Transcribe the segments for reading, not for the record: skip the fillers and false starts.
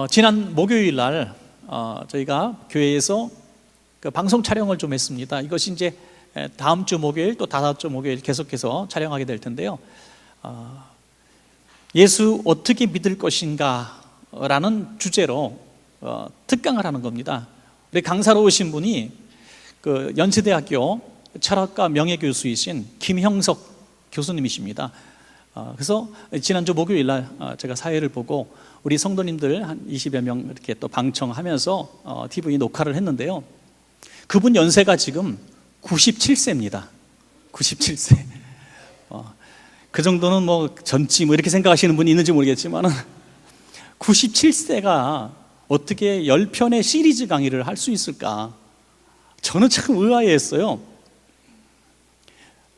지난 목요일 날 저희가 교회에서 그 방송 촬영을 좀 했습니다. 이것이 이제 다음 주 목요일 또 다다음 주 목요일 계속해서 촬영하게 될 텐데요. 예수 어떻게 믿을 것인가 라는 주제로 특강을 하는 겁니다. 우리 강사로 오신 분이 그 연세대학교 철학과 명예교수이신 김형석 교수님이십니다. 그래서 지난주 목요일 날 제가 사회를 보고 우리 성도님들 한 20여 명 이렇게 또 방청하면서 TV 녹화를 했는데요. 그분 연세가 지금 97세입니다. 97세. 그 정도는 뭐 젊지 뭐 이렇게 생각하시는 분이 있는지 모르겠지만 97세가 어떻게 10편의 시리즈 강의를 할 수 있을까? 저는 참 의아해했어요.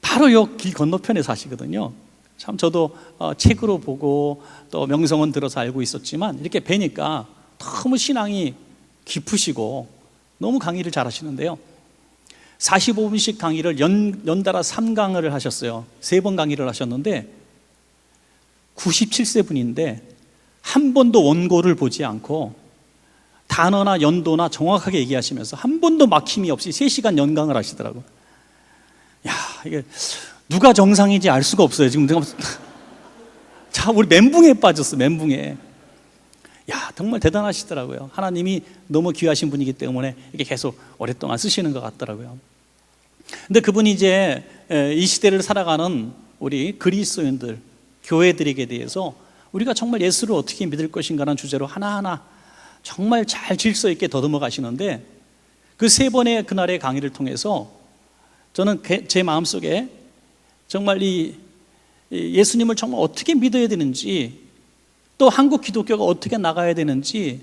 바로 요 길 건너편에 사시거든요. 참 저도 책으로 보고 또 명성은 들어서 알고 있었지만 이렇게 뵈니까 너무 신앙이 깊으시고 너무 강의를 잘하시는데요. 45분씩 강의를 연달아 3강을 하셨어요. 3번 강의를 하셨는데 97세 분인데 한 번도 원고를 보지 않고 단어나 연도나 정확하게 얘기하시면서 한 번도 막힘이 없이 3시간 연강을 하시더라고요. 야, 이게 누가 정상인지 알 수가 없어요. 지금 내가 자, 우리 멘붕에 빠졌어. 멘붕에. 야, 정말 대단하시더라고요. 하나님이 너무 귀하신 분이기 때문에 이게 계속 오랫동안 쓰시는 것 같더라고요. 근데 그분이 이제 이 시대를 살아가는 우리 그리스도인들, 교회들에게 대해서 우리가 정말 예수를 어떻게 믿을 것인가라는 주제로 하나하나 정말 잘 질서 있게 더듬어 가시는데 그 3번의 그날의 강의를 통해서 저는 제 마음속에 정말 이 예수님을 정말 어떻게 믿어야 되는지 또 한국 기독교가 어떻게 나가야 되는지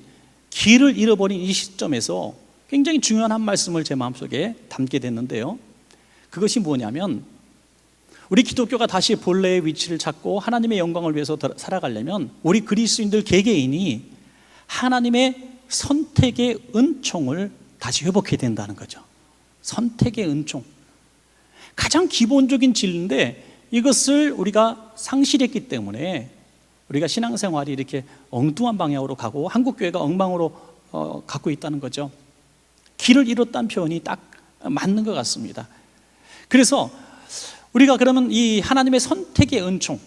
길을 잃어버린 이 시점에서 굉장히 중요한 한 말씀을 제 마음속에 담게 됐는데요. 그것이 뭐냐면 우리 기독교가 다시 본래의 위치를 찾고 하나님의 영광을 위해서 살아가려면 우리 그리스도인들 개개인이 하나님의 선택의 은총을 다시 회복해야 된다는 거죠. 선택의 은총. 가장 기본적인 진리인데 이것을 우리가 상실했기 때문에 우리가 신앙생활이 이렇게 엉뚱한 방향으로 가고 한국교회가 엉망으로 가고 있다는 거죠. 길을 잃었다는 표현이 딱 맞는 것 같습니다. 그래서 우리가 그러면 이 하나님의 선택의 은총,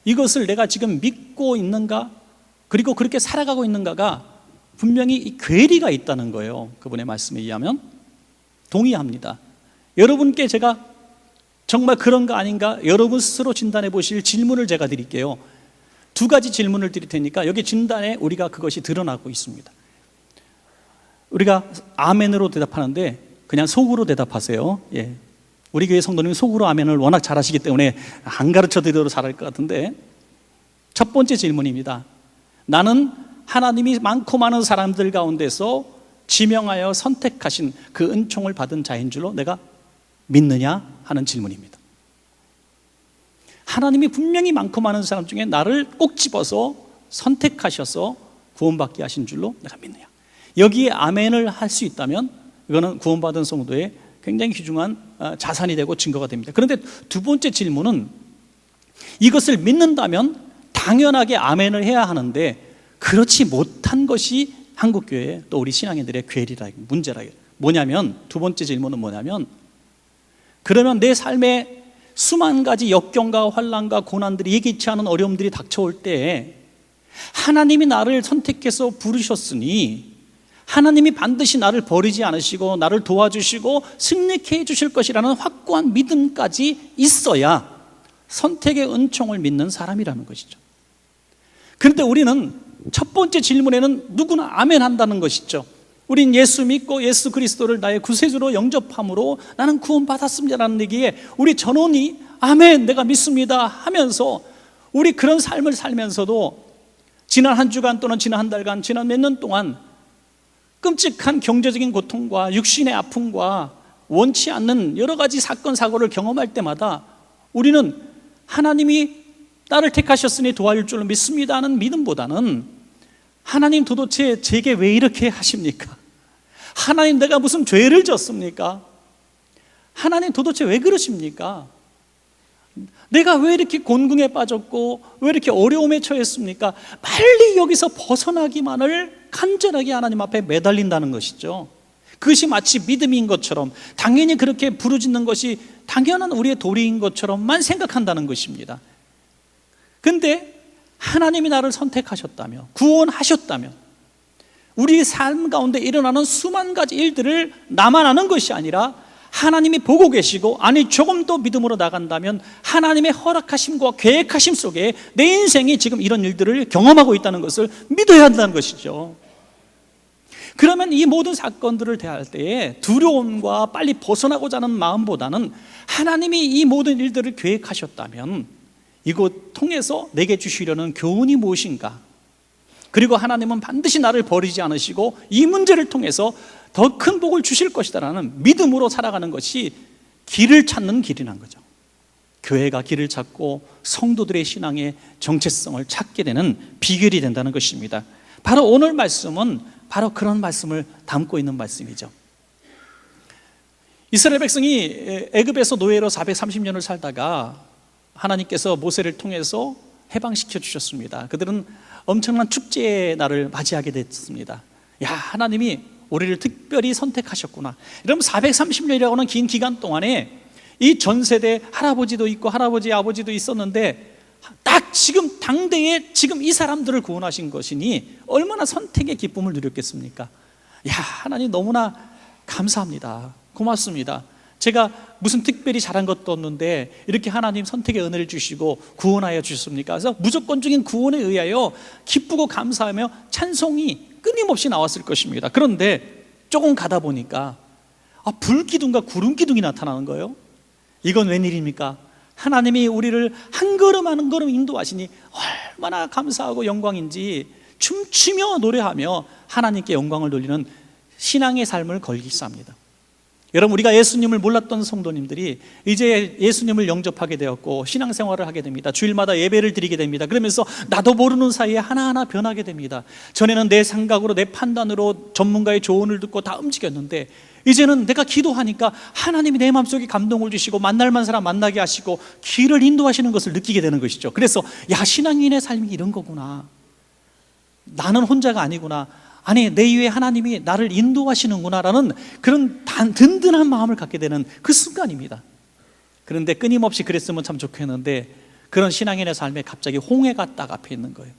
이것을 내가 지금 믿고 있는가, 그리고 그렇게 살아가고 있는가가 분명히 이 괴리가 있다는 거예요. 그분의 말씀에 의하면 동의합니다. 여러분께 제가 정말 그런가 아닌가 여러분 스스로 진단해 보실 질문을 제가 드릴게요. 2가지 질문을 드릴 테니까 여기 진단에 우리가 그것이 드러나고 있습니다. 우리가 아멘으로 대답하는데 그냥 속으로 대답하세요. 예. 우리 교회 성도님이 속으로 아멘을 워낙 잘하시기 때문에 안 가르쳐 드려도 잘할 것 같은데 첫 번째 질문입니다. 나는 하나님이 많고 많은 사람들 가운데서 지명하여 선택하신 그 은총을 받은 자인 줄로 내가 믿느냐 하는 질문입니다. 하나님이 분명히 많고 많은 사람 중에 나를 꼭 집어서 선택하셔서 구원받게 하신 줄로 내가 믿느냐. 여기에 아멘을 할 수 있다면 이거는 구원받은 성도의 굉장히 귀중한 자산이 되고 증거가 됩니다. 그런데 2번째 질문은 이것을 믿는다면 당연하게 아멘을 해야 하는데 그렇지 못한 것이 한국교회 또 우리 신앙인들의 괴리라, 문제라. 뭐냐면 2번째 질문은 뭐냐면 그러면 내 삶에 수만 가지 역경과 환난과 고난들이 예기치 않은 어려움들이 닥쳐올 때 하나님이 나를 선택해서 부르셨으니 하나님이 반드시 나를 버리지 않으시고 나를 도와주시고 승리케 해주실 것이라는 확고한 믿음까지 있어야 선택의 은총을 믿는 사람이라는 것이죠. 그런데 우리는 첫 번째 질문에는 누구나 아멘 한다는 것이죠. 우린 예수 믿고 예수 그리스도를 나의 구세주로 영접함으로 나는 구원받았습니다라는 얘기에 우리 전원이 아멘 내가 믿습니다 하면서 우리 그런 삶을 살면서도 지난 한 주간 또는 지난 한 달간 지난 몇 년 동안 끔찍한 경제적인 고통과 육신의 아픔과 원치 않는 여러 가지 사건 사고를 경험할 때마다 우리는 하나님이 나를 택하셨으니 도와줄 줄로 믿습니다 하는 믿음보다는 하나님 도대체 제게 왜 이렇게 하십니까? 하나님 내가 무슨 죄를 졌습니까? 하나님 도대체 왜 그러십니까? 내가 왜 이렇게 곤궁에 빠졌고 왜 이렇게 어려움에 처했습니까? 빨리 여기서 벗어나기만을 간절하게 하나님 앞에 매달린다는 것이죠. 그것이 마치 믿음인 것처럼, 당연히 그렇게 부르짖는 것이 당연한 우리의 도리인 것처럼만 생각한다는 것입니다. 근데 하나님이 나를 선택하셨다며, 구원하셨다며, 우리 삶 가운데 일어나는 수만 가지 일들을 나만 아는 것이 아니라 하나님이 보고 계시고, 아니 조금 더 믿음으로 나간다면 하나님의 허락하심과 계획하심 속에 내 인생이 지금 이런 일들을 경험하고 있다는 것을 믿어야 한다는 것이죠. 그러면 이 모든 사건들을 대할 때에 두려움과 빨리 벗어나고자 하는 마음보다는 하나님이 이 모든 일들을 계획하셨다면 이곳 통해서 내게 주시려는 교훈이 무엇인가, 그리고 하나님은 반드시 나를 버리지 않으시고 이 문제를 통해서 더 큰 복을 주실 것이다라는 믿음으로 살아가는 것이 길을 찾는 길이란 거죠. 교회가 길을 찾고 성도들의 신앙의 정체성을 찾게 되는 비결이 된다는 것입니다. 바로 오늘 말씀은 바로 그런 말씀을 담고 있는 말씀이죠. 이스라엘 백성이 애굽에서 노예로 430년을 살다가 하나님께서 모세를 통해서 해방시켜 주셨습니다. 그들은 엄청난 축제의 날을 맞이하게 됐습니다. 야, 하나님이 우리를 특별히 선택하셨구나. 이러면 430년이라고 하는 긴 기간 동안에 이 전 세대 할아버지도 있고 할아버지 아버지도 있었는데 딱 지금 당대에 지금 이 사람들을 구원하신 것이니 얼마나 선택의 기쁨을 누렸겠습니까? 야, 하나님 너무나 감사합니다. 고맙습니다. 제가 무슨 특별히 잘한 것도 없는데 이렇게 하나님 선택의 은혜를 주시고 구원하여 주셨습니까? 그래서 무조건적인 구원에 의하여 기쁘고 감사하며 찬송이 끊임없이 나왔을 것입니다. 그런데 조금 가다 보니까 불기둥과 구름기둥이 나타나는 거예요. 이건 웬일입니까? 하나님이 우리를 한 걸음 한 걸음 인도하시니 얼마나 감사하고 영광인지 춤추며 노래하며 하나님께 영광을 돌리는 신앙의 삶을 걸기 시작합니다. 여러분, 우리가 예수님을 몰랐던 성도님들이 이제 예수님을 영접하게 되었고 신앙생활을 하게 됩니다. 주일마다 예배를 드리게 됩니다. 그러면서 나도 모르는 사이에 하나하나 변하게 됩니다. 전에는 내 생각으로 내 판단으로 전문가의 조언을 듣고 다 움직였는데 이제는 내가 기도하니까 하나님이 내 마음속에 감동을 주시고 만날만 사람 만나게 하시고 길을 인도하시는 것을 느끼게 되는 것이죠. 그래서 야, 신앙인의 삶이 이런 거구나. 나는 혼자가 아니구나. 아니, 내 위에 하나님이 나를 인도하시는구나라는 그런 든든한 마음을 갖게 되는 그 순간입니다. 그런데 끊임없이 그랬으면 참 좋겠는데 그런 신앙인의 삶에 갑자기 홍해가 딱 앞에 있는 거예요.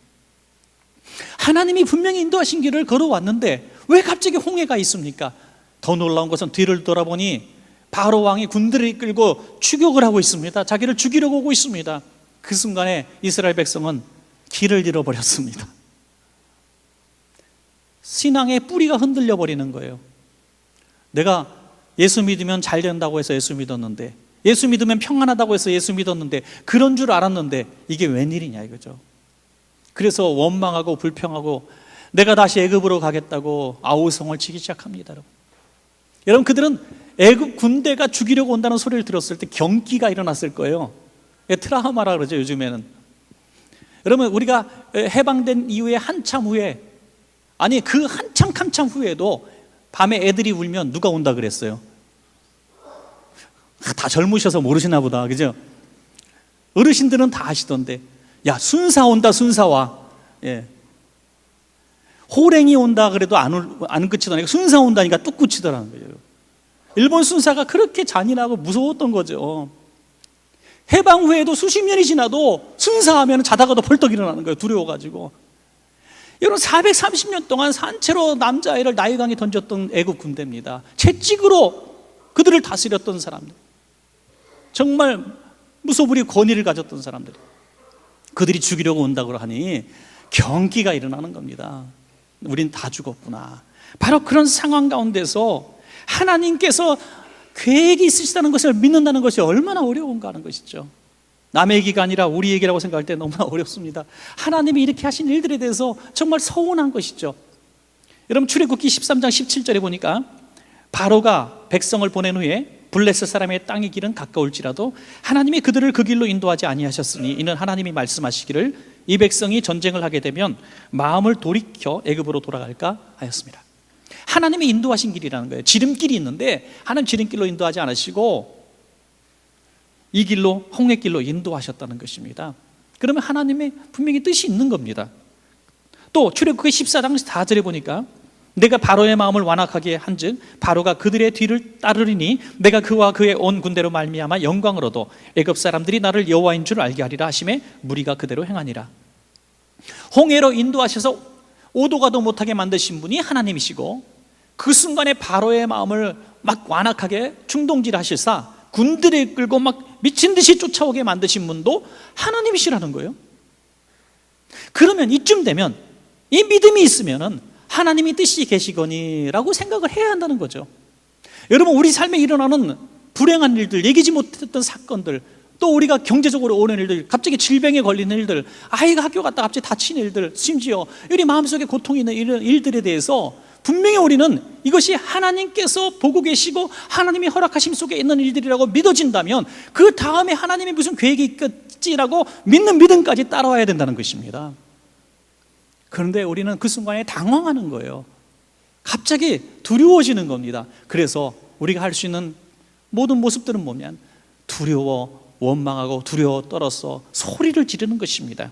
하나님이 분명히 인도하신 길을 걸어왔는데 왜 갑자기 홍해가 있습니까? 더 놀라운 것은 뒤를 돌아보니 바로 왕이 군대를 이끌고 추격을 하고 있습니다. 자기를 죽이려고 오고 있습니다. 그 순간에 이스라엘 백성은 길을 잃어버렸습니다. 신앙의 뿌리가 흔들려 버리는 거예요. 내가 예수 믿으면 잘 된다고 해서 예수 믿었는데, 예수 믿으면 평안하다고 해서 예수 믿었는데, 그런 줄 알았는데 이게 웬일이냐 이거죠. 그래서 원망하고 불평하고 내가 다시 애굽으로 가겠다고 아우성을 치기 시작합니다. 여러분, 그들은 애굽 군대가 죽이려고 온다는 소리를 들었을 때 경기가 일어났을 거예요. 트라우마라 그러죠, 요즘에는. 여러분, 우리가 해방된 이후에 한참 후에, 아니 그 한참 후에도 밤에 애들이 울면 누가 온다 그랬어요? 다 젊으셔서 모르시나 보다, 그죠? 어르신들은 다 아시던데, 야, 순사 온다, 순사 와. 예. 호랭이 온다 그래도 안 그치더라니까 순사 온다니까 뚝 그치더라는 거예요. 일본 순사가 그렇게 잔인하고 무서웠던 거죠. 해방 후에도 수십 년이 지나도 순사하면 자다가도 벌떡 일어나는 거예요, 두려워가지고. 여러분, 430년 동안 산채로 남자아이를 나일강에 던졌던 애국 군대입니다. 채찍으로 그들을 다스렸던 사람들, 정말 무소불위 권위를 가졌던 사람들, 그들이 죽이려고 온다고 하니 경기가 일어나는 겁니다. 우린 다 죽었구나. 바로 그런 상황 가운데서 하나님께서 계획이 있으시다는 것을 믿는다는 것이 얼마나 어려운가 하는 것이죠. 남의 얘기가 아니라 우리 얘기라고 생각할 때 너무나 어렵습니다. 하나님이 이렇게 하신 일들에 대해서 정말 서운한 것이죠. 여러분, 출애굽기 13장 17절에 보니까 바로가 백성을 보낸 후에 블레셋 사람의 땅의 길은 가까울지라도 하나님이 그들을 그 길로 인도하지 아니하셨으니 이는 하나님이 말씀하시기를 이 백성이 전쟁을 하게 되면 마음을 돌이켜 애굽으로 돌아갈까 하였습니다. 하나님이 인도하신 길이라는 거예요. 지름길이 있는데 하나님 지름길로 인도하지 않으시고 이 길로, 홍해길로 인도하셨다는 것입니다. 그러면 하나님의 분명히 뜻이 있는 겁니다. 또 출애굽기 14장 4절에 보니까 내가 바로의 마음을 완악하게 한즉 바로가 그들의 뒤를 따르리니 내가 그와 그의 온 군대로 말미암아 영광을 얻어 애굽 사람들이 나를 여호와인 줄 알게 하리라 하심에 무리가 그대로 행하니라. 홍해로 인도하셔서 오도 가도 못하게 만드신 분이 하나님이시고, 그 순간에 바로의 마음을 막 완악하게 충동질하시사 군대를 이끌고 막 미친 듯이 쫓아오게 만드신 분도 하나님이시라는 거예요. 그러면 이쯤 되면 이 믿음이 있으면은 하나님이 뜻이 계시거니라고 생각을 해야 한다는 거죠. 여러분, 우리 삶에 일어나는 불행한 일들, 얘기지 못했던 사건들, 또 우리가 경제적으로 오는 일들, 갑자기 질병에 걸리는 일들, 아이가 학교 갔다 갑자기 다치는 일들, 심지어 우리 마음속에 고통이 있는 이런 일들에 대해서 분명히 우리는 이것이 하나님께서 보고 계시고 하나님이 허락하심 속에 있는 일들이라고 믿어진다면 그 다음에 하나님이 무슨 계획이 있겠지라고 믿는 믿음까지 따라와야 된다는 것입니다. 그런데 우리는 그 순간에 당황하는 거예요. 갑자기 두려워지는 겁니다. 그래서 우리가 할 수 있는 모든 모습들은 뭐냐면 두려워, 원망하고 두려워 떨어서 소리를 지르는 것입니다.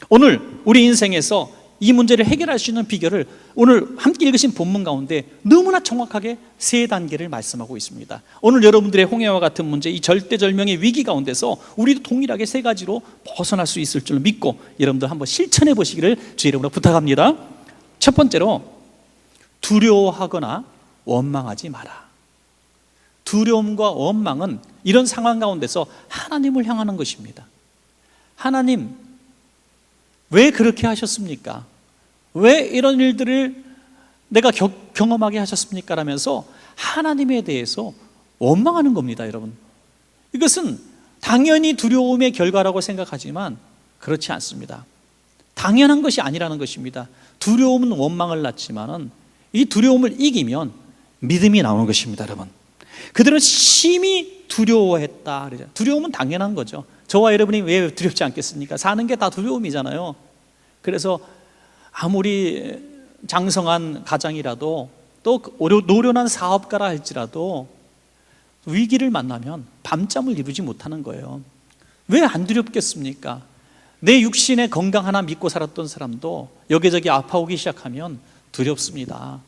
오늘 우리 인생에서 이 문제를 해결할 수 있는 비결을 오늘 함께 읽으신 본문 가운데 너무나 정확하게 3단계를 말씀하고 있습니다. 오늘 여러분들의 홍해와 같은 문제, 이 절대절명의 위기 가운데서 우리도 동일하게 3가지로 벗어날 수 있을 줄 믿고 여러분들 한번 실천해 보시기를 주 이름으로 부탁합니다. 첫 번째로, 두려워하거나 원망하지 마라. 두려움과 원망은 이런 상황 가운데서 하나님을 향하는 것입니다. 하나님, 왜 그렇게 하셨습니까? 왜 이런 일들을 내가 경험하게 하셨습니까? 라면서 하나님에 대해서 원망하는 겁니다, 여러분. 이것은 당연히 두려움의 결과라고 생각하지만 그렇지 않습니다. 당연한 것이 아니라는 것입니다. 두려움은 원망을 낳지만은 이 두려움을 이기면 믿음이 나오는 것입니다, 여러분. 그들은 심히 두려워했다. 두려움은 당연한 거죠. 저와 여러분이 왜 두렵지 않겠습니까? 사는 게 다 두려움이잖아요. 그래서 아무리 장성한 가장이라도 또 노련한 사업가라 할지라도 위기를 만나면 밤잠을 이루지 못하는 거예요. 왜 안 두렵겠습니까? 내 육신의 건강 하나 믿고 살았던 사람도 여기저기 아파오기 시작하면 두렵습니다.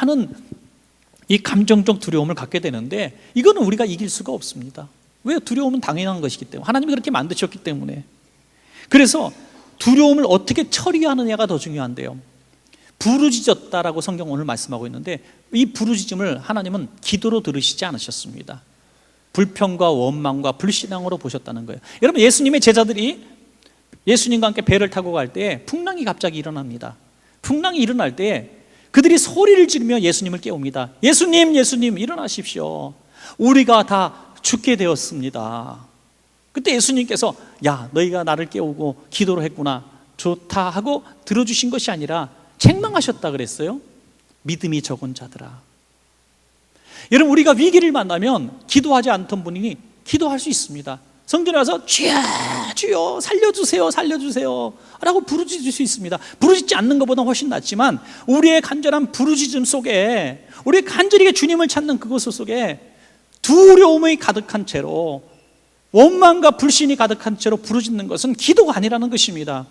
많은 이 감정적 두려움을 갖게 되는데 이거는 우리가 이길 수가 없습니다. 왜? 두려움은 당연한 것이기 때문에, 하나님이 그렇게 만드셨기 때문에. 그래서 두려움을 어떻게 처리하느냐가 더 중요한데요. 부르짖었다라고 성경 오늘 말씀하고 있는데 이 부르짖음을 하나님은 기도로 들으시지 않으셨습니다. 불평과 원망과 불신앙으로 보셨다는 거예요. 여러분, 예수님의 제자들이 예수님과 함께 배를 타고 갈 때 풍랑이 갑자기 일어납니다. 풍랑이 일어날 때 그들이 소리를 지르며 예수님을 깨웁니다. 예수님, 예수님, 일어나십시오. 우리가 다 죽게 되었습니다. 그때 예수님께서 야, 너희가 나를 깨우고 기도를 했구나, 좋다 하고 들어주신 것이 아니라 책망하셨다 그랬어요. 믿음이 적은 자들아. 여러분, 우리가 위기를 만나면 기도하지 않던 분이 기도할 수 있습니다. 성전에 와서 주여, 주여, 살려주세요, 살려주세요 라고 부르짖을 수 있습니다. 부르짖지 않는 것보다 훨씬 낫지만 우리의 간절한 부르짖음 속에, 우리의 간절히 주님을 찾는 그곳 속에 두려움이 가득한 채로, 원망과 불신이 가득한 채로 부르짖는 것은 기도가 아니라는 것입니다.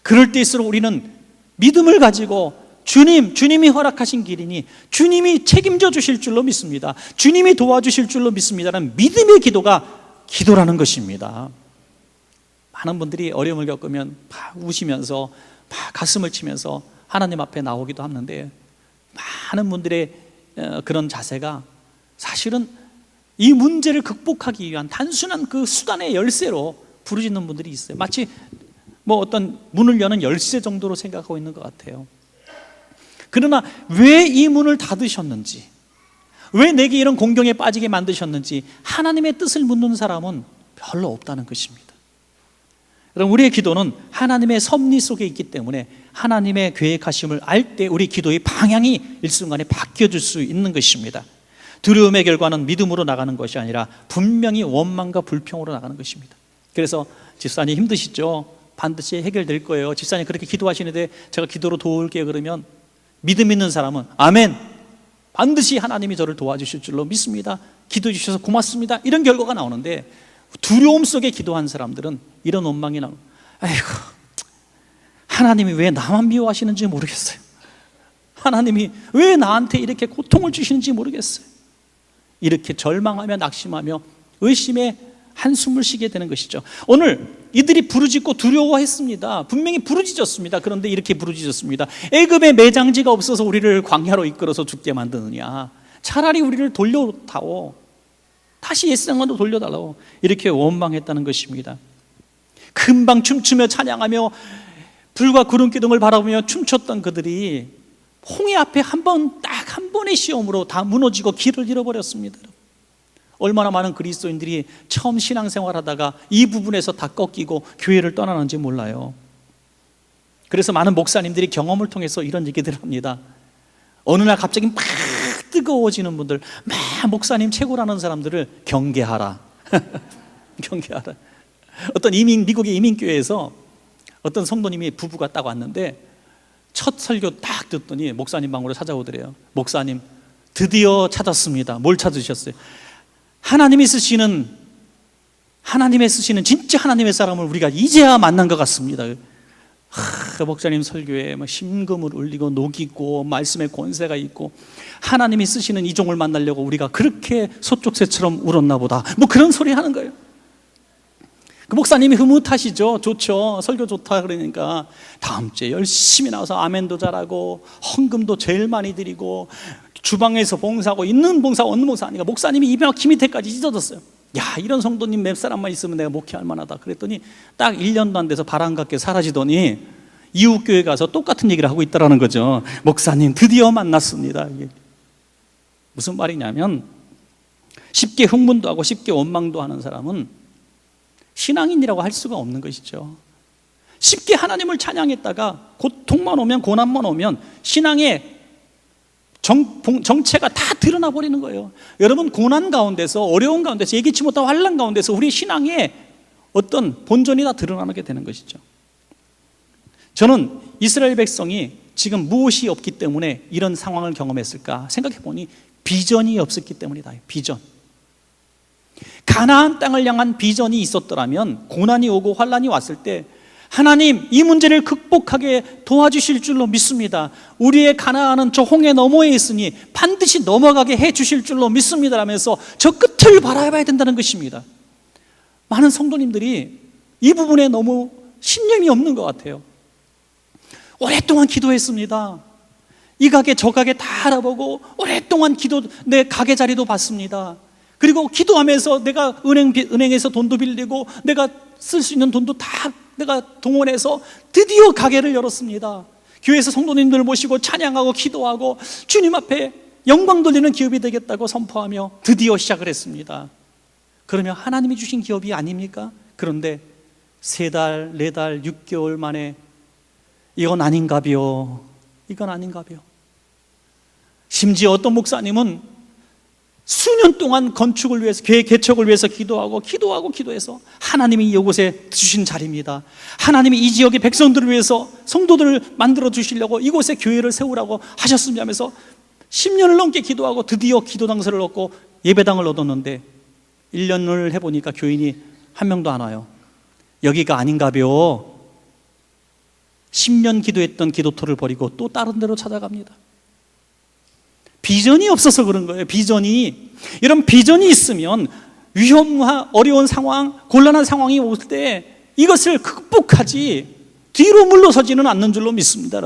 그럴 때일수록 우리는 믿음을 가지고 주님이 허락하신 길이니 주님이 책임져 주실 줄로 믿습니다. 주님이 도와주실 줄로 믿습니다라는 믿음의 기도가 기도라는 것입니다. 많은 분들이 어려움을 겪으면 막 우시면서 막 가슴을 치면서 하나님 앞에 나오기도 하는데, 많은 분들의 그런 자세가 사실은 이 문제를 극복하기 위한 단순한 그 수단의 열쇠로 부르짖는 분들이 있어요. 마치 뭐 어떤 문을 여는 열쇠 정도로 생각하고 있는 것 같아요. 그러나 왜 이 문을 닫으셨는지, 왜 내게 이런 공경에 빠지게 만드셨는지 하나님의 뜻을 묻는 사람은 별로 없다는 것입니다. 여러분, 우리의 기도는 하나님의 섭리 속에 있기 때문에 하나님의 계획하심을 알 때 우리 기도의 방향이 일순간에 바뀌어질 수 있는 것입니다. 두려움의 결과는 믿음으로 나가는 것이 아니라 분명히 원망과 불평으로 나가는 것입니다. 그래서 집사님 힘드시죠? 반드시 해결될 거예요. 집사님 그렇게 기도하시는데 제가 기도로 도울게요. 그러면 믿음 있는 사람은 아멘, 반드시 하나님이 저를 도와주실 줄로 믿습니다, 기도해 주셔서 고맙습니다, 이런 결과가 나오는데, 두려움 속에 기도한 사람들은 이런 원망이 나오고, 아이고, 하나님이 왜 나만 미워하시는지 모르겠어요. 하나님이 왜 나한테 이렇게 고통을 주시는지 모르겠어요. 이렇게 절망하며 낙심하며 의심에 한숨을 쉬게 되는 것이죠. 오늘 이들이 부르짖고 두려워했습니다. 분명히 부르짖었습니다. 그런데 이렇게 부르짖었습니다. 애굽에 매장지가 없어서 우리를 광야로 이끌어서 죽게 만드느냐, 차라리 우리를 돌려다오, 다시 옛생활로 돌려달라고, 이렇게 원망했다는 것입니다. 금방 춤추며 찬양하며 불과 구름 기둥을 바라보며 춤췄던 그들이 홍해 앞에 한 번의 시험으로 다 무너지고 길을 잃어버렸습니다. 얼마나 많은 그리스도인들이 처음 신앙생활하다가 이 부분에서 다 꺾이고 교회를 떠나는지 몰라요. 그래서 많은 목사님들이 경험을 통해서 이런 얘기들을 합니다. 어느 날 갑자기 막 뜨거워지는 분들, 막 목사님 최고라는 사람들을 경계하라. 경계하라. 어떤 미국의 이민교회에서 어떤 성도님이 부부가 딱 왔는데 첫 설교 딱 듣더니 목사님 방으로 찾아오더래요. 목사님, 드디어 찾았습니다. 뭘 찾으셨어요? 하나님이 쓰시는 진짜 하나님의 사람을 우리가 이제야 만난 것 같습니다. 목사님 설교에 심금을 울리고 녹이고 말씀에 권세가 있고, 하나님이 쓰시는 이 종을 만나려고 우리가 그렇게 소쪽새처럼 울었나 보다, 그런 소리 하는 거예요. 그 목사님이 흐뭇하시죠. 좋죠, 설교 좋다 그러니까 다음 주에 열심히 나와서 아멘도 잘하고 헌금도 제일 많이 드리고 주방에서 봉사하고, 있는 봉사 없는 봉사 하니까 목사님이 입에 막 힘이 때까지 찢어졌어요. 야, 이런 성도님 몇 사람만 있으면 내가 목회할 만하다. 그랬더니 딱 1년도 안 돼서 바람 같게 사라지더니 이웃 교회 가서 똑같은 얘기를 하고 있다라는 거죠. 목사님 드디어 만났습니다. 이게 무슨 말이냐면, 쉽게 흥분도 하고 쉽게 원망도 하는 사람은 신앙인이라고 할 수가 없는 것이죠. 쉽게 하나님을 찬양했다가 고통만 오면, 고난만 오면 신앙의 정체가 다 드러나 버리는 거예요. 여러분, 고난 가운데서, 어려운 가운데서, 예기치 못한 환난 가운데서 우리 신앙의 어떤 본전이 다 드러나게 되는 것이죠. 저는 이스라엘 백성이 지금 무엇이 없기 때문에 이런 상황을 경험했을까 생각해 보니 비전이 없었기 때문이다. 비전. 가나안 땅을 향한 비전이 있었더라면 고난이 오고 환난이 왔을 때 하나님, 이 문제를 극복하게 도와주실 줄로 믿습니다. 우리의 가나안은 저 홍해 너머에 있으니 반드시 넘어가게 해 주실 줄로 믿습니다 라면서 저 끝을 바라봐야 된다는 것입니다. 많은 성도님들이 이 부분에 너무 신념이 없는 것 같아요. 오랫동안 기도했습니다. 이 가게 저 가게 다 알아보고 오랫동안 내 가게 자리도 봤습니다. 그리고 기도하면서 내가 은행에서 돈도 빌리고 내가 쓸 수 있는 돈도 다 내가 동원해서 드디어 가게를 열었습니다. 교회에서 성도님들 모시고 찬양하고 기도하고 주님 앞에 영광 돌리는 기업이 되겠다고 선포하며 드디어 시작을 했습니다. 그러면 하나님이 주신 기업이 아닙니까? 그런데 3달, 4달, 6개월 만에 이건 아닌가비요. 이건 아닌가비요. 심지어 어떤 목사님은 수년 동안 건축을 위해서, 교회 개척을 위해서 기도해서 하나님이 이곳에 주신 자리입니다. 하나님이 이 지역의 백성들을 위해서 성도들을 만들어 주시려고 이곳에 교회를 세우라고 하셨습니다 하면서 10년을 넘게 기도하고 드디어 기도당서를 얻고 예배당을 얻었는데 1년을 해보니까 교인이 한 명도 안 와요. 여기가 아닌가벼. 10년 기도했던 기도터를 버리고 또 다른 데로 찾아갑니다. 비전이 없어서 그런 거예요. 비전이. 이런 비전이 있으면 위험과 어려운 상황, 곤란한 상황이 올 때 이것을 극복하지 뒤로 물러서지는 않는 줄로 믿습니다.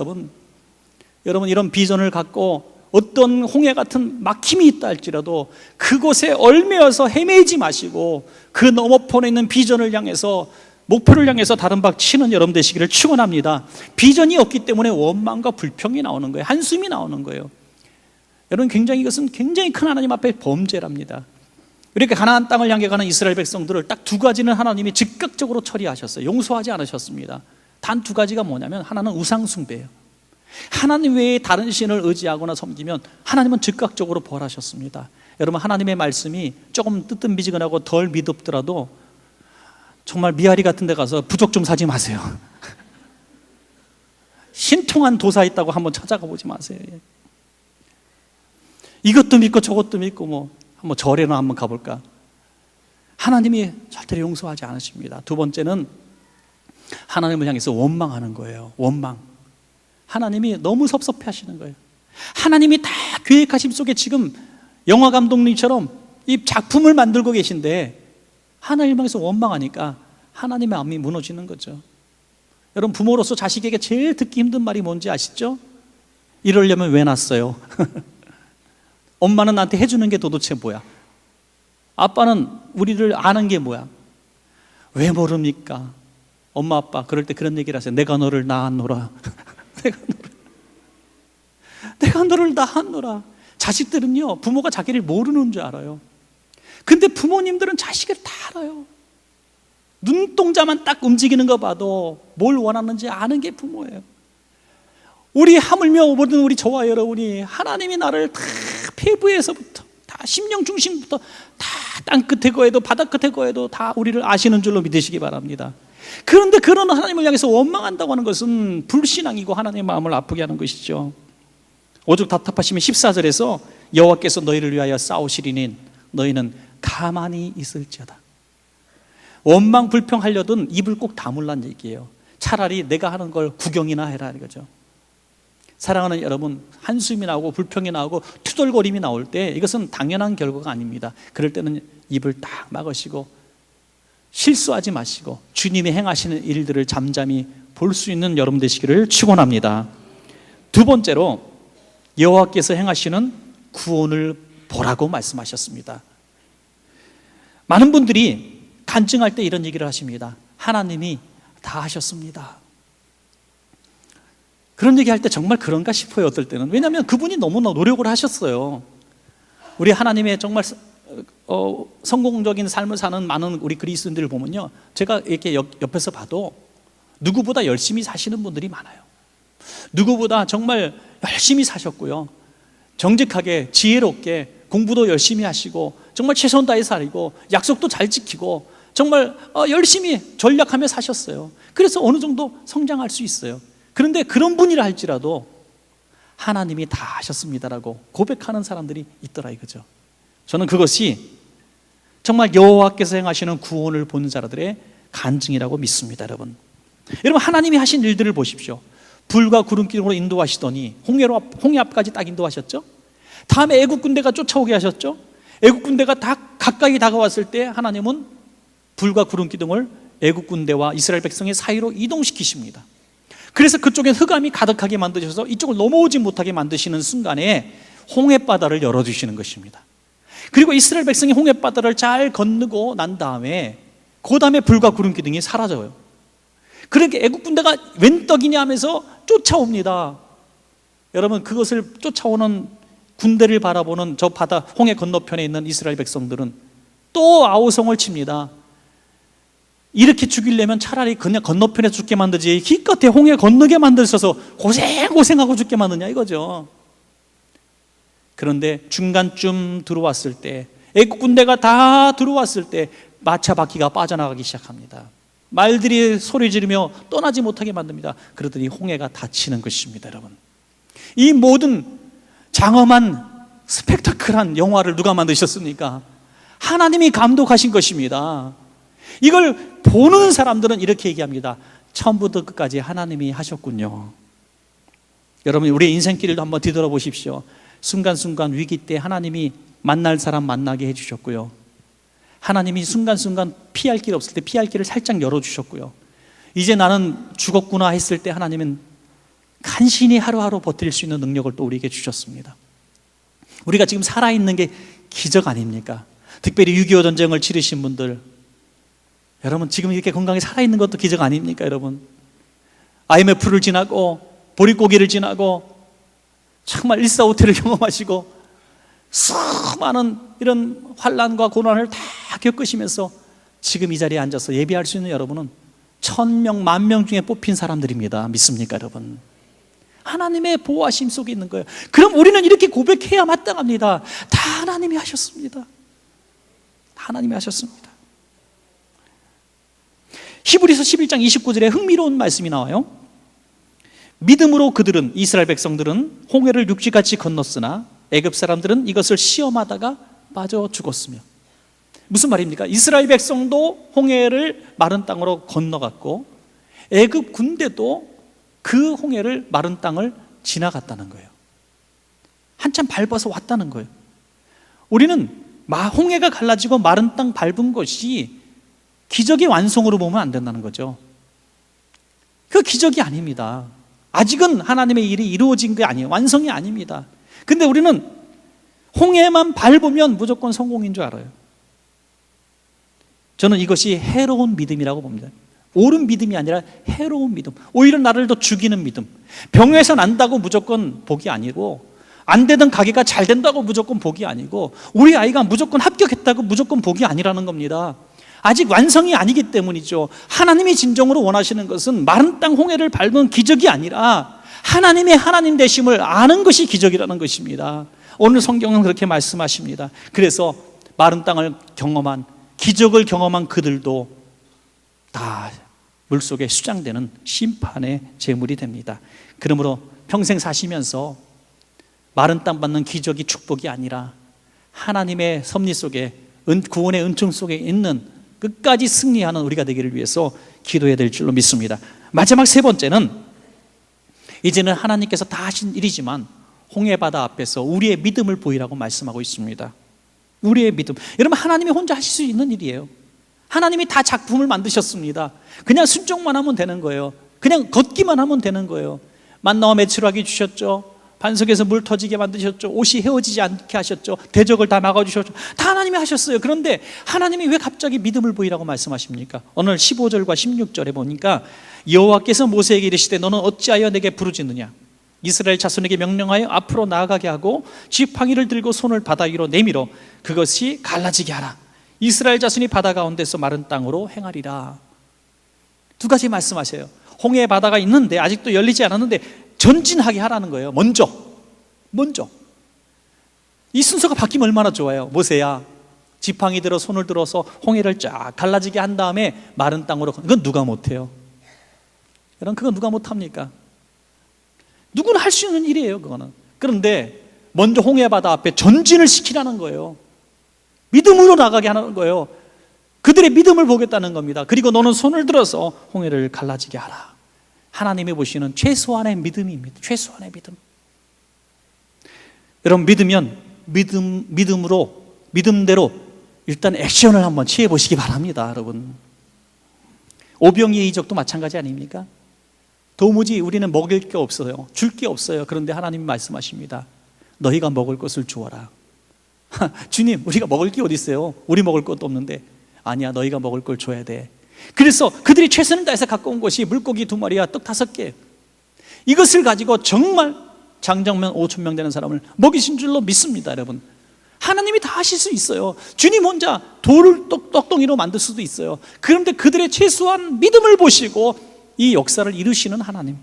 여러분 이런 비전을 갖고 어떤 홍해 같은 막힘이 있다 할지라도 그곳에 얽매여서 헤매지 마시고 그 너머편에 있는 비전을 향해서, 목표를 향해서 다른 박 치는 여러분 되시기를 축원합니다. 비전이 없기 때문에 원망과 불평이 나오는 거예요. 한숨이 나오는 거예요. 여러분, 이것은 굉장히 큰 하나님 앞에 범죄랍니다. 이렇게 가나안 땅을 향해 가는 이스라엘 백성들을 딱 2가지는 하나님이 즉각적으로 처리하셨어요. 용서하지 않으셨습니다. 단 2가지가 뭐냐면, 하나는 우상 숭배예요. 하나님 외에 다른 신을 의지하거나 섬기면 하나님은 즉각적으로 벌하셨습니다. 여러분, 하나님의 말씀이 조금 뜨뜻미지근하고 덜 미덥더라도 정말 미아리 같은 데 가서 부적 좀 사지 마세요. 신통한 도사 있다고 한번 찾아가 보지 마세요. 이것도 믿고 저것도 믿고 한번 절에나 한번 가볼까? 하나님이 절대로 용서하지 않으십니다. 두 번째는 하나님을 향해서 원망하는 거예요. 원망. 하나님이 너무 섭섭해 하시는 거예요. 하나님이 다 계획하심 속에 지금 영화 감독님처럼 이 작품을 만들고 계신데 하나님 향해서 원망하니까 하나님의 마음이 무너지는 거죠. 여러분, 부모로서 자식에게 제일 듣기 힘든 말이 뭔지 아시죠? 이러려면 왜 낳았어요? 엄마는 나한테 해주는 게 도대체 뭐야? 아빠는 우리를 아는 게 뭐야? 왜 모릅니까? 엄마 아빠 그럴 때 그런 얘기를 하세요. 내가 너를 낳았노라. 내가 너를 낳았노라. 자식들은요, 부모가 자기를 모르는 줄 알아요. 근데 부모님들은 자식을 다 알아요. 눈동자만 딱 움직이는 거 봐도 뭘 원하는지 아는 게 부모예요. 우리 하물며 모든 우리 저와 여러분이 하나님이 나를 다 폐부에서부터 다 심령 중심부터 다 땅끝에 거해도 바다 끝에 거해도 다 우리를 아시는 줄로 믿으시기 바랍니다. 그런데 그런 하나님을 향해서 원망한다고 하는 것은 불신앙이고 하나님의 마음을 아프게 하는 것이죠. 오죽 답답하시면 14절에서 여호와께서 너희를 위하여 싸우시리니 너희는 가만히 있을지어다. 원망 불평하려던 입을 꼭 다물란 얘기예요. 차라리 내가 하는 걸 구경이나 해라 이거죠. 사랑하는 여러분, 한숨이 나오고 불평이 나오고 투덜거림이 나올 때 이것은 당연한 결과가 아닙니다. 그럴 때는 입을 딱 막으시고 실수하지 마시고 주님이 행하시는 일들을 잠잠히 볼 수 있는 여러분 되시기를 축원합니다. 두 번째로 여호와께서 행하시는 구원을 보라고 말씀하셨습니다. 많은 분들이 간증할 때 이런 얘기를 하십니다. 하나님이 다 하셨습니다. 그런 얘기할 때 정말 그런가 싶어요. 어떨 때는. 왜냐하면 그분이 너무나 노력을 하셨어요. 우리 하나님의 정말 성공적인 삶을 사는 많은 우리 그리스도인들을 보면요, 제가 이렇게 옆에서 봐도 누구보다 열심히 사시는 분들이 많아요. 누구보다 정말 열심히 사셨고요, 정직하게 지혜롭게 공부도 열심히 하시고 정말 최선 다해 살고 약속도 잘 지키고 정말 열심히 전략하며 사셨어요. 그래서 어느 정도 성장할 수 있어요. 그런데 그런 분이라 할지라도 하나님이 다 하셨습니다라고 고백하는 사람들이 있더라 이거죠. 저는 그것이 정말 여호와께서 행하시는 구원을 본 자들의 간증이라고 믿습니다. 여러분, 하나님이 하신 일들을 보십시오. 불과 구름 기둥으로 인도하시더니 홍해 앞까지 딱 인도하셨죠. 다음에 애국 군대가 쫓아오게 하셨죠. 애국 군대가 다 가까이 다가왔을 때 하나님은 불과 구름 기둥을 애국 군대와 이스라엘 백성의 사이로 이동시키십니다. 그래서 그쪽엔 흑암이 가득하게 만드셔서 이쪽을 넘어오지 못하게 만드시는 순간에 홍해바다를 열어주시는 것입니다. 그리고 이스라엘 백성이 홍해바다를 잘 건너고 난 다음에 그 다음에 불과 구름 기둥이 사라져요. 그러니까 애국 군대가 웬 떡이냐 하면서 쫓아옵니다. 여러분, 그것을 쫓아오는 군대를 바라보는 저 바다 홍해 건너편에 있는 이스라엘 백성들은 또 아우성을 칩니다. 이렇게 죽이려면 차라리 그냥 건너편에 죽게 만들지 기껏해 홍해 건너게 만드셔서 고생하고 죽게 만드냐 이거죠. 그런데 중간쯤 들어왔을 때, 애국 군대가 다 들어왔을 때 마차 바퀴가 빠져나가기 시작합니다. 말들이 소리 지르며 떠나지 못하게 만듭니다. 그러더니 홍해가 닫히는 것입니다. 여러분, 이 모든 장엄한 스펙타클한 영화를 누가 만드셨습니까? 하나님이 감독하신 것입니다. 이걸 보는 사람들은 이렇게 얘기합니다. 처음부터 끝까지 하나님이 하셨군요. 여러분, 우리의 인생길도 한번 뒤돌아보십시오. 순간순간 위기 때 하나님이 만날 사람 만나게 해주셨고요, 하나님이 순간순간 피할 길 없을 때 피할 길을 살짝 열어주셨고요, 이제 나는 죽었구나 했을 때 하나님은 간신히 하루하루 버틸 수 있는 능력을 또 우리에게 주셨습니다. 우리가 지금 살아있는 게 기적 아닙니까? 특별히 6.25 전쟁을 치르신 분들, 여러분 지금 이렇게 건강히 살아있는 것도 기적 아닙니까? 여러분, IMF를 지나고 보릿고개를 지나고 정말 145태를 경험하시고 수많은 이런 환난과 고난을 다 겪으시면서 지금 이 자리에 앉아서 예배할 수 있는 여러분은 1000명, 10,000명 중에 뽑힌 사람들입니다. 믿습니까 여러분? 하나님의 보호하심 속에 있는 거예요. 그럼 우리는 이렇게 고백해야 마땅합니다. 다 하나님이 하셨습니다. 다 하나님이 하셨습니다. 히브리서 11장 29절에 흥미로운 말씀이 나와요. 믿음으로 그들은, 이스라엘 백성들은 홍해를 육지같이 건넜으나 애굽 사람들은 이것을 시험하다가 빠져 죽었으며. 무슨 말입니까? 이스라엘 백성도 홍해를 마른 땅으로 건너갔고 애굽 군대도 그 홍해를 마른 땅을 지나갔다는 거예요. 한참 밟아서 왔다는 거예요. 우리는 홍해가 갈라지고 마른 땅 밟은 것이 기적의 완성으로 보면 안 된다는 거죠. 그 기적이 아닙니다. 아직은 하나님의 일이 이루어진 게 아니에요. 완성이 아닙니다. 근데 우리는 홍해만 밟으면 무조건 성공인 줄 알아요. 저는 이것이 해로운 믿음이라고 봅니다. 옳은 믿음이 아니라 해로운 믿음, 오히려 나를 더 죽이는 믿음. 병에서 난다고 무조건 복이 아니고, 안 되던 가게가 잘 된다고 무조건 복이 아니고, 우리 아이가 무조건 합격했다고 무조건 복이 아니라는 겁니다. 아직 완성이 아니기 때문이죠. 하나님이 진정으로 원하시는 것은 마른 땅 홍해를 밟은 기적이 아니라 하나님의 하나님 되심을 아는 것이 기적이라는 것입니다. 오늘 성경은 그렇게 말씀하십니다. 그래서 마른 땅을 경험한, 기적을 경험한 그들도 다 물속에 수장되는 심판의 제물이 됩니다. 그러므로 평생 사시면서 마른 땅 받는 기적이 축복이 아니라 하나님의 섭리 속에, 구원의 은총 속에 있는 끝까지 승리하는 우리가 되기를 위해서 기도해야 될 줄로 믿습니다. 마지막 세 번째는, 이제는 하나님께서 다 하신 일이지만 홍해바다 앞에서 우리의 믿음을 보이라고 말씀하고 있습니다. 우리의 믿음. 여러분, 하나님이 혼자 하실 수 있는 일이에요. 하나님이 다 작품을 만드셨습니다. 그냥 순종만 하면 되는 거예요. 그냥 걷기만 하면 되는 거예요. 만나와 메추라기 주셨죠. 반석에서 물 터지게 만드셨죠. 옷이 헤어지지 않게 하셨죠. 대적을 다 막아주셨죠. 다 하나님이 하셨어요. 그런데 하나님이 왜 갑자기 믿음을 보이라고 말씀하십니까? 오늘 15절과 16절에 보니까 여호와께서 모세에게 이르시되 너는 어찌하여 내게 부르짖느냐? 이스라엘 자손에게 명령하여 앞으로 나아가게 하고 지팡이를 들고 손을 바다 위로 내밀어 그것이 갈라지게 하라. 이스라엘 자손이 바다 가운데서 마른 땅으로 행하리라. 두 가지 말씀하세요. 홍해 바다가 있는데 아직도 열리지 않았는데 전진하게 하라는 거예요. 먼저 이 순서가 바뀌면 얼마나 좋아요. 모세야, 지팡이 들어 손을 들어서 홍해를 쫙 갈라지게 한 다음에 마른 땅으로. 그건 누가 못해요? 여러분, 그건 누가 못합니까? 누구나 할 수 있는 일이에요, 그거는. 그런데 먼저 홍해 바다 앞에 전진을 시키라는 거예요. 믿음으로 나가게 하는 거예요. 그들의 믿음을 보겠다는 겁니다. 그리고 너는 손을 들어서 홍해를 갈라지게 하라. 하나님이 보시는 최소한의 믿음입니다. 최소한의 믿음. 여러분, 믿으면 믿음대로 일단 액션을 한번 취해 보시기 바랍니다. 여러분, 오병이의 이적도 마찬가지 아닙니까? 도무지 우리는 먹을 게 없어요. 줄 게 없어요. 그런데 하나님이 말씀하십니다. 너희가 먹을 것을 주어라. 주님, 우리가 먹을 게 어디 있어요? 우리 먹을 것도 없는데. 아니야, 너희가 먹을 걸 줘야 돼. 그래서 그들이 최선을 다해서 갖고 온 것이 물고기 2마리와 떡 5개. 이것을 가지고 정말 장정면 5,000명 되는 사람을 먹이신 줄로 믿습니다. 여러분, 하나님이 다 하실 수 있어요. 주님 혼자 돌을 떡덩이로 만들 수도 있어요. 그런데 그들의 최소한 믿음을 보시고 이 역사를 이루시는 하나님.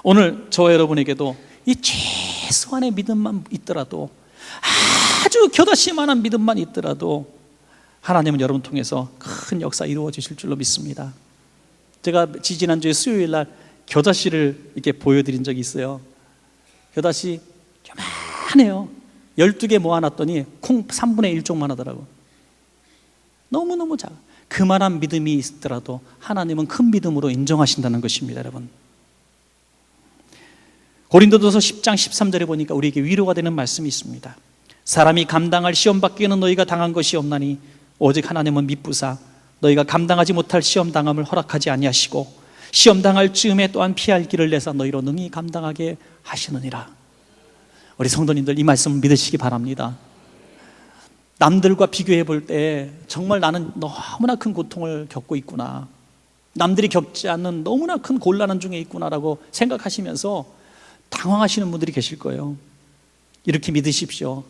오늘 저와 여러분에게도 이 최소한의 믿음만 있더라도, 아주 겨다시만한 믿음만 있더라도 하나님은 여러분 통해서 큰 역사 이루어 주실 줄로 믿습니다. 제가 지지난주에 수요일 날 겨자씨를 이렇게 보여드린 적이 있어요. 겨자씨 요만해요. 12개 모아놨더니 콩 3분의 1 쪽만 하더라고. 너무너무 작아. 그만한 믿음이 있더라도 하나님은 큰 믿음으로 인정하신다는 것입니다. 여러분, 고린도전서 10장 13절에 보니까 우리에게 위로가 되는 말씀이 있습니다. 사람이 감당할 시험 받기에는 너희가 당한 것이 없나니 오직 하나님은 미쁘사 너희가 감당하지 못할 시험 당함을 허락하지 아니하시고 시험 당할 즈음에 또한 피할 길을 내사 너희로 능히 감당하게 하시느니라. 우리 성도님들, 이 말씀을 믿으시기 바랍니다. 남들과 비교해 볼 때 정말 나는 너무나 큰 고통을 겪고 있구나, 남들이 겪지 않는 너무나 큰 곤란 중에 있구나라고 생각하시면서 당황하시는 분들이 계실 거예요. 이렇게 믿으십시오.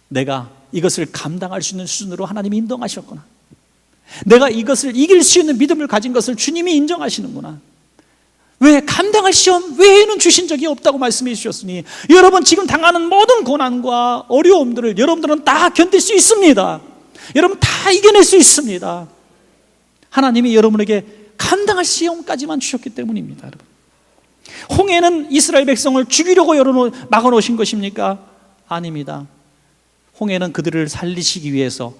내가 이것을 감당할 수 있는 수준으로 하나님이 인정하셨구나. 내가 이것을 이길 수 있는 믿음을 가진 것을 주님이 인정하시는구나. 왜? 감당할 시험 외에는 주신 적이 없다고 말씀해 주셨으니 여러분 지금 당하는 모든 고난과 어려움들을 여러분들은 다 견딜 수 있습니다. 여러분 다 이겨낼 수 있습니다. 하나님이 여러분에게 감당할 시험까지만 주셨기 때문입니다. 여러분, 홍해는 이스라엘 백성을 죽이려고 막아놓으신 것입니까? 아닙니다. 홍해는 그들을 살리시기 위해서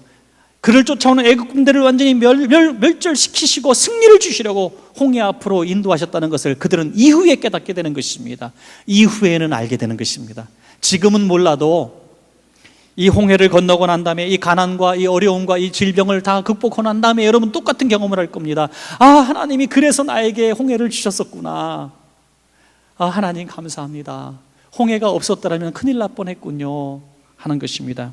그를 쫓아오는 애국 군대를 완전히 멸절시키시고 승리를 주시려고 홍해 앞으로 인도하셨다는 것을 그들은 이후에 깨닫게 되는 것입니다. 이후에는 알게 되는 것입니다. 지금은 몰라도 이 홍해를 건너고 난 다음에 이 가난과 이 어려움과 이 질병을 다 극복하고 난 다음에 여러분 똑같은 경험을 할 겁니다. 아, 하나님이 그래서 나에게 홍해를 주셨었구나. 아, 하나님 감사합니다. 홍해가 없었더라면 큰일 날 뻔했군요 하는 것입니다.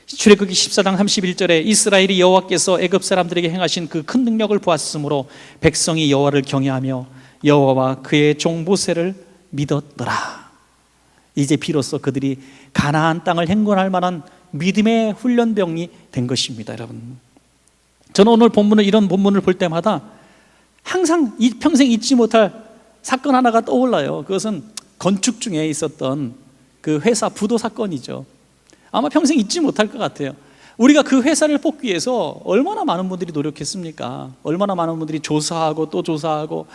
출애굽기 14장 31절에 이스라엘이 여호와께서 애굽 사람들에게 행하신 그 큰 능력을 보았으므로 백성이 여호와를 경외하며 여호와와 그의 종 모세를 믿었더라. 이제 비로소 그들이 가나안 땅을 행군할 만한 믿음의 훈련병이 된 것입니다. 여러분, 저는 오늘 본문을, 이런 본문을 볼 때마다 항상 평생 잊지 못할 사건 하나가 떠올라요. 그것은 건축 중에 있었던 그 회사 부도 사건이죠. 아마 평생 잊지 못할 것 같아요. 우리가 그 회사를 뽑기 위해서 얼마나 많은 분들이 노력했습니까? 얼마나 많은 분들이 조사하고 또 조사하고,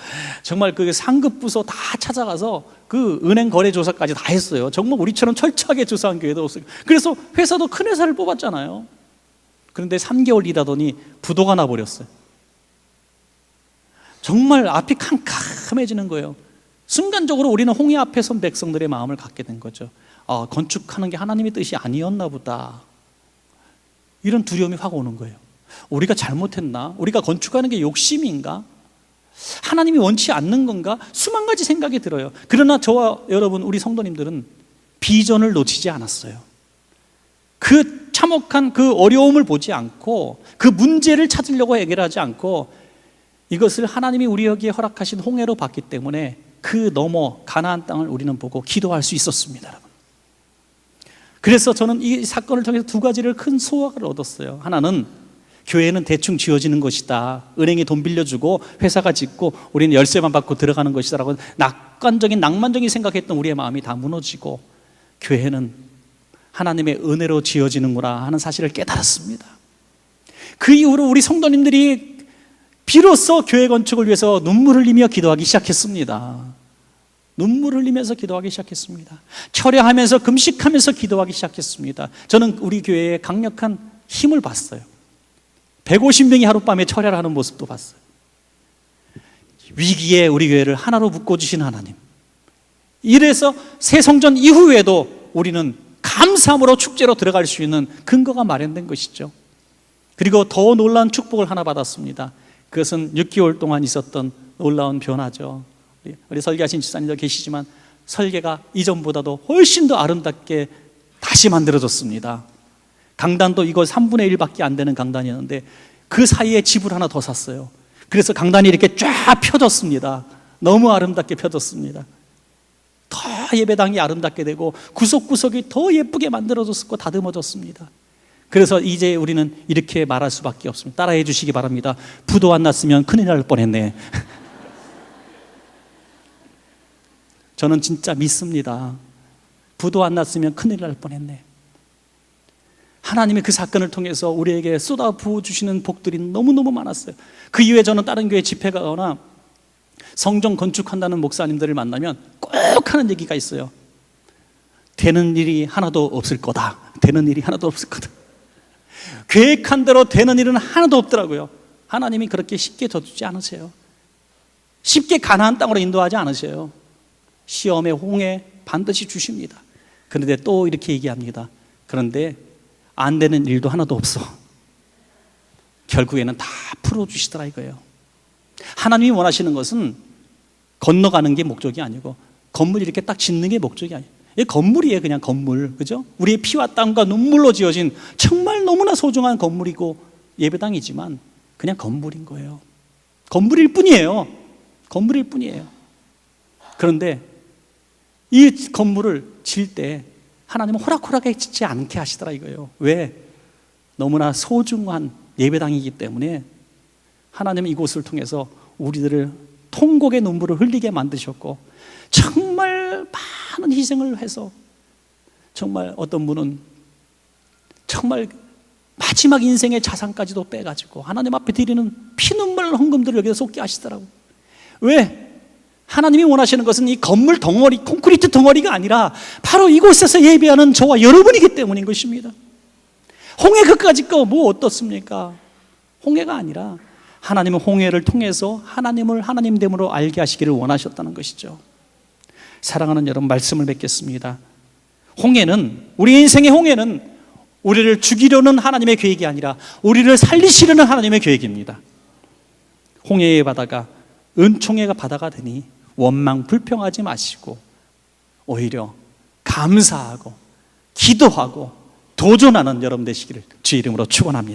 정말 그 상급 부서 다 찾아가서 그 은행 거래 조사까지 다 했어요. 정말 우리처럼 철저하게 조사한 교회도 없어요. 그래서 회사도 큰 회사를 뽑았잖아요. 그런데 3개월 일하더니 부도가 나버렸어요. 정말 앞이 캄캄해지는 거예요. 순간적으로 우리는 홍해 앞에 선 백성들의 마음을 갖게 된 거죠. 아, 건축하는 게 하나님의 뜻이 아니었나 보다. 이런 두려움이 확 오는 거예요. 우리가 잘못했나? 우리가 건축하는 게 욕심인가? 하나님이 원치 않는 건가? 수만 가지 생각이 들어요. 그러나 저와 여러분, 우리 성도님들은 비전을 놓치지 않았어요. 그 참혹한 그 어려움을 보지 않고, 그 문제를 찾으려고 해결하지 않고, 이것을 하나님이 우리에게 허락하신 홍해로 봤기 때문에 그 너머 가나안 땅을 우리는 보고 기도할 수 있었습니다. 여러분, 그래서 저는 이 사건을 통해서 두 가지를 큰 소확을 얻었어요. 하나는 교회는 대충 지어지는 것이다. 은행에 돈 빌려주고 회사가 짓고 우리는 열쇠만 받고 들어가는 것이다 라고 낙관적인 낭만적인 생각했던 우리의 마음이 다 무너지고, 교회는 하나님의 은혜로 지어지는구나 하는 사실을 깨달았습니다. 그 이후로 우리 성도님들이 비로소 교회 건축을 위해서 눈물을 흘리며 기도하기 시작했습니다. 눈물을 흘리면서 기도하기 시작했습니다. 철야하면서 금식하면서 기도하기 시작했습니다. 저는 우리 교회에 강력한 힘을 봤어요. 150명이 하룻밤에 철야를 하는 모습도 봤어요. 위기에 우리 교회를 하나로 묶어주신 하나님. 이래서 새 성전 이후에도 우리는 감사함으로 축제로 들어갈 수 있는 근거가 마련된 것이죠. 그리고 더 놀라운 축복을 하나 받았습니다. 그것은 6개월 동안 있었던 놀라운 변화죠. 우리 설계하신 집사님도 계시지만 설계가 이전보다도 훨씬 더 아름답게 다시 만들어졌습니다. 강단도 이거 3분의 1밖에 안 되는 강단이었는데 그 사이에 집을 하나 더 샀어요. 그래서 강단이 이렇게 쫙 펴졌습니다. 너무 아름답게 펴졌습니다. 더 예배당이 아름답게 되고 구석구석이 더 예쁘게 만들어졌고 다듬어졌습니다. 그래서 이제 우리는 이렇게 말할 수밖에 없습니다. 따라해 주시기 바랍니다. 부도 안 났으면 큰일 날 뻔했네. 저는 진짜 믿습니다. 부도 안 났으면 큰일 날 뻔했네. 하나님이 그 사건을 통해서 우리에게 쏟아 부어주시는 복들이 너무너무 많았어요. 그 이후에 저는 다른 교회 집회 가거나 성전 건축한다는 목사님들을 만나면 꼭 하는 얘기가 있어요. 되는 일이 하나도 없을 거다. 되는 일이 하나도 없을 거다. 계획한 대로 되는 일은 하나도 없더라고요. 하나님이 그렇게 쉽게 져주지 않으세요. 쉽게 가나안 땅으로 인도하지 않으세요. 시험의 홍해 반드시 주십니다. 그런데 또 이렇게 얘기합니다. 그런데 안 되는 일도 하나도 없어. 결국에는 다 풀어주시더라 이거예요. 하나님이 원하시는 것은 건너가는 게 목적이 아니고 건물 이렇게 딱 짓는 게 목적이 아니에요. 이 건물이에요. 그냥 건물, 그죠? 우리의 피와 땀과 눈물로 지어진 정말 너무나 소중한 건물이고 예배당이지만 그냥 건물인 거예요. 건물일 뿐이에요. 건물일 뿐이에요. 그런데 이 건물을 지을 때 하나님은 호락호락하게 짓지 않게 하시더라 이거예요. 왜? 너무나 소중한 예배당이기 때문에 하나님은 이곳을 통해서 우리들을 통곡의 눈물을 흘리게 만드셨고, 정말 많은 희생을 해서, 정말 어떤 분은 정말 마지막 인생의 자산까지도 빼가지고 하나님 앞에 드리는 피눈물 헌금들을 여기서 쏟게 하시더라고요. 왜? 하나님이 원하시는 것은 이 건물 덩어리, 콘크리트 덩어리가 아니라 바로 이곳에서 예배하는 저와 여러분이기 때문인 것입니다. 홍해 그까짓 거 뭐 어떻습니까? 홍해가 아니라 하나님은 홍해를 통해서 하나님을 하나님됨으로 알게 하시기를 원하셨다는 것이죠. 사랑하는 여러분, 말씀을 맺겠습니다. 홍해는, 우리 인생의 홍해는 우리를 죽이려는 하나님의 계획이 아니라 우리를 살리시려는 하나님의 계획입니다. 홍해의 바다가 은총의 바다가 되니 원망 불평하지 마시고 오히려 감사하고 기도하고 도전하는 여러분 되시기를 주의 이름으로 축원합니다.